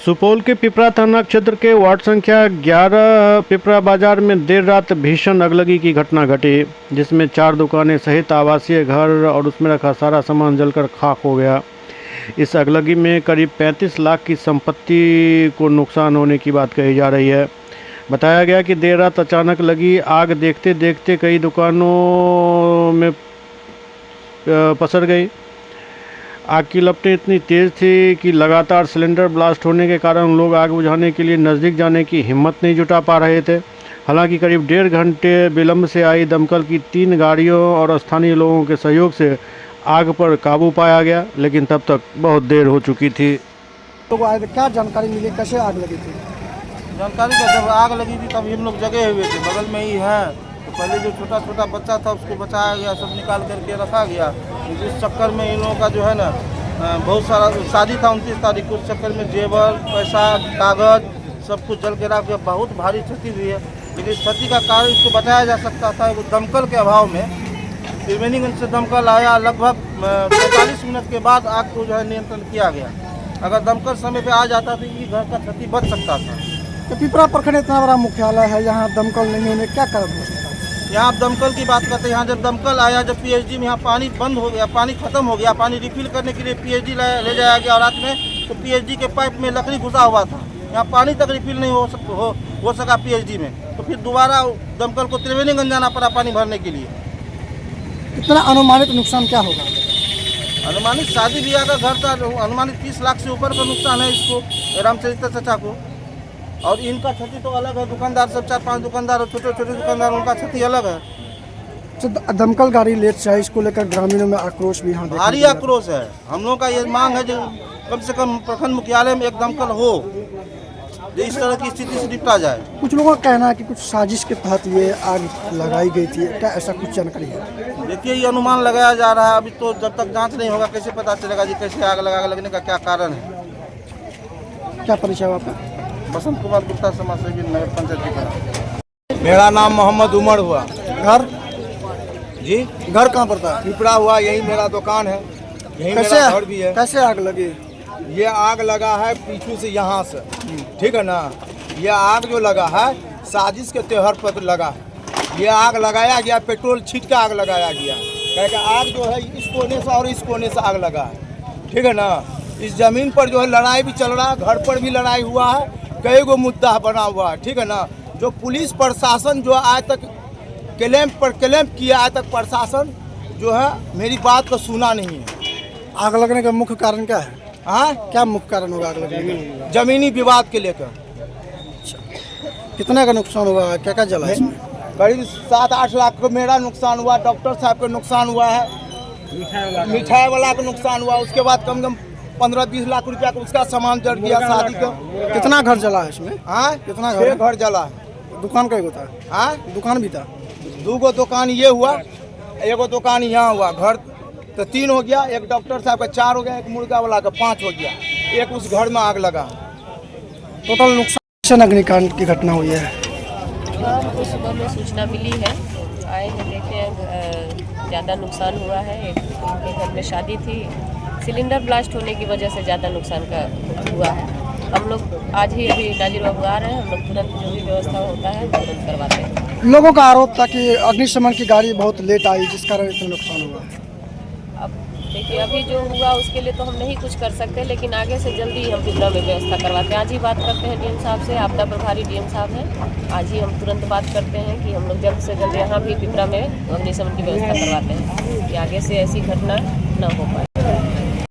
सुपौल के पिपरा थाना क्षेत्र के वार्ड संख्या 11 पिपरा बाजार में देर रात भीषण अगलगी की घटना घटी, जिसमें 4 दुकानें सहित आवासीय घर और उसमें रखा सारा सामान जलकर खाक हो गया। इस अगलगी में करीब 35 लाख की संपत्ति को नुकसान होने की बात कही जा रही है। बताया गया कि देर रात अचानक लगी आग देखते देखते कई दुकानों में पसर गई। आग की लपटें इतनी तेज़ थी कि लगातार सिलेंडर ब्लास्ट होने के कारण लोग आग बुझाने के लिए नज़दीक जाने की हिम्मत नहीं जुटा पा रहे थे। हालांकि करीब 1.5 घंटे विलंब से आई दमकल की 3 गाड़ियों और स्थानीय लोगों के सहयोग से आग पर काबू पाया गया, लेकिन तब तक बहुत देर हो चुकी थी। तो क्या जानकारी मिली, कैसे आग लगी थी? जानकारी का जब आग लगी थी तब हम लोग जगे हुए थे, बगल में ही है। तो पहले जो छोटा छोटा बच्चा था उसको बचाया गया, सब निकाल करके रखा गया। इस चक्कर में इन लोगों का जो है ना बहुत सारा शादी था 29 तारीख को, उस चक्कर में जेवर, पैसा, कागज सब कुछ जल के राख गया। बहुत भारी क्षति हुई है, लेकिन इस क्षति का कारण इसको बचाया जा सकता था। वो दमकल के अभाव में त्रिवेणीगंज से दमकल आया, लगभग 45 मिनट के बाद आग को जो है नियंत्रण किया गया। अगर दमकल समय पे आ जाता तो ये घर का क्षति बच सकता था। तो पिपरा प्रखंड इतना बड़ा मुख्यालय है, यहाँ दमकल नहीं होने क्या कारण हो सकता है? यहाँ आप दमकल की बात करते हैं, यहाँ जब दमकल आया, जब पीएचडी में यहाँ पानी बंद हो गया, पानी खत्म हो गया, पानी रिफिल करने के लिए पीएचडी ले जाया गया। और रात में तो पीएचडी के पाइप में लकड़ी घुसा हुआ था, यहाँ पानी तक रिफिल नहीं हो सका पीएचडी में। तो फिर दोबारा दमकल को त्रिवेणीगंज जाना पड़ा पानी भरने के लिए। इतना अनुमानित नुकसान क्या होगा? अनुमानित शादी ब्याह का घर था, अनुमानित 30 लाख से ऊपर का नुकसान है इसको, रामचरित्र चचा को। और इनका क्षति तो अलग है, दुकानदार सब 4-5 दुकानदार और छोटे छोटे दुकानदार, उनका क्षति अलग है। तो दमकल गाड़ी लेट से इसको लेकर ग्रामीणों में आक्रोश भी यहाँ भारी आक्रोश है। हम लोग का ये मांग है जो कम से कम प्रखंड मुख्यालय में एक दमकल हो, जो इस तरह की स्थिति से निपटा जाए। कुछ लोगों का कहना है कि कुछ साजिश के तहत ये आग लगाई गई थी, क्या ऐसा कुछ जानकारी है? देखिए, ये अनुमान लगाया जा रहा है, अभी तो जब तक जांच नहीं होगा कैसे पता चलेगा जी कैसे आग लगने का क्या कारण है। क्या परिचय हुआ आपका? बसंत कुमार गुप्ता, समाज सेवी, नगर पंचायत। मेरा नाम मोहम्मद उमर हुआ। घर जी, घर कहाँ पड़ता है? पिपरा हुआ, यही मेरा दुकान है, यही मेरा घर भी है। कैसे आग लगी? ये आग लगा है पीछू से, यहाँ से, ठीक है ना। ये आग जो लगा है साजिश के त्योहार पर लगा है। ये आग लगाया गया, पेट्रोल छीट के आग लगाया गया, क्योंकि आग जो है इस कोने से और इस कोने से आग लगा है, ठीक है ना। इस जमीन पर जो है लड़ाई भी चल रहा है, घर पर भी लड़ाई हुआ है, कई गो मुद्दा बना हुआ है, ठीक है ना। जो पुलिस प्रशासन जो आज तक क्लेम पर क्लेम किया, आज तक प्रशासन जो है मेरी बात को सुना नहीं है। आग लगने का मुख्य कारण क्या है? हाँ, क्या मुख्य कारण होगा आग लगने का? जमीनी विवाद के लेकर। कितना का नुकसान हुआ है, क्या क्या जला है इसमें? करीब 7-8 लाख का मेरा नुकसान हुआ, डॉक्टर साहब का नुकसान हुआ है, मिठाई वाला का नुकसान हुआ। उसके बाद कम से कम 15-20 लाख रुपया का उसका सामान जल गया शादी का। कितना घर जला है इसमें? हाँ, कितना 6 घर जला। दुकान का होता है? हाँ, दुकान भी था? 2 गो दुकान ये हुआ, एगो दुकान यहाँ हुआ। घर तो 3 हो गया, एक डॉक्टर साहब का 4 हो गया, एक मुर्गा वाला का 5 हो गया, एक उस घर में आग लगा। टोटल नुकसान अग्निकांड की घटना हुई है। हमको सुबह में सूचना मिली है, आए हैं देखे हैं ज़्यादा नुकसान हुआ है। उनके घर में शादी थी, सिलेंडर ब्लास्ट होने की वजह से ज़्यादा नुकसान का हुआ है। हम लोग आज ही अभी नाजिर बाबू आ रहे हैं, हम लोग तुरंत जो भी व्यवस्था होता है तुरंत करवाते हैं। लोगों का आरोप था कि अग्निशमन की गाड़ी बहुत लेट आई, जिस कारण इतना नुकसान हुआ। अब देखिए, अभी जो हुआ उसके लिए तो हम नहीं कुछ कर सकते, लेकिन आगे से जल्दी हम पिपरा में व्यवस्था करवाते हैं। आज ही बात करते हैं डीएम साहब से, आपदा प्रभारी डीएम साहब हैं। आज ही हम तुरंत बात करते हैं कि हम लोग जल्द से जल्द यहाँ भी पिपरा में अग्निशमन की व्यवस्था करवाते हैं कि आगे से ऐसी घटना न हो पाए।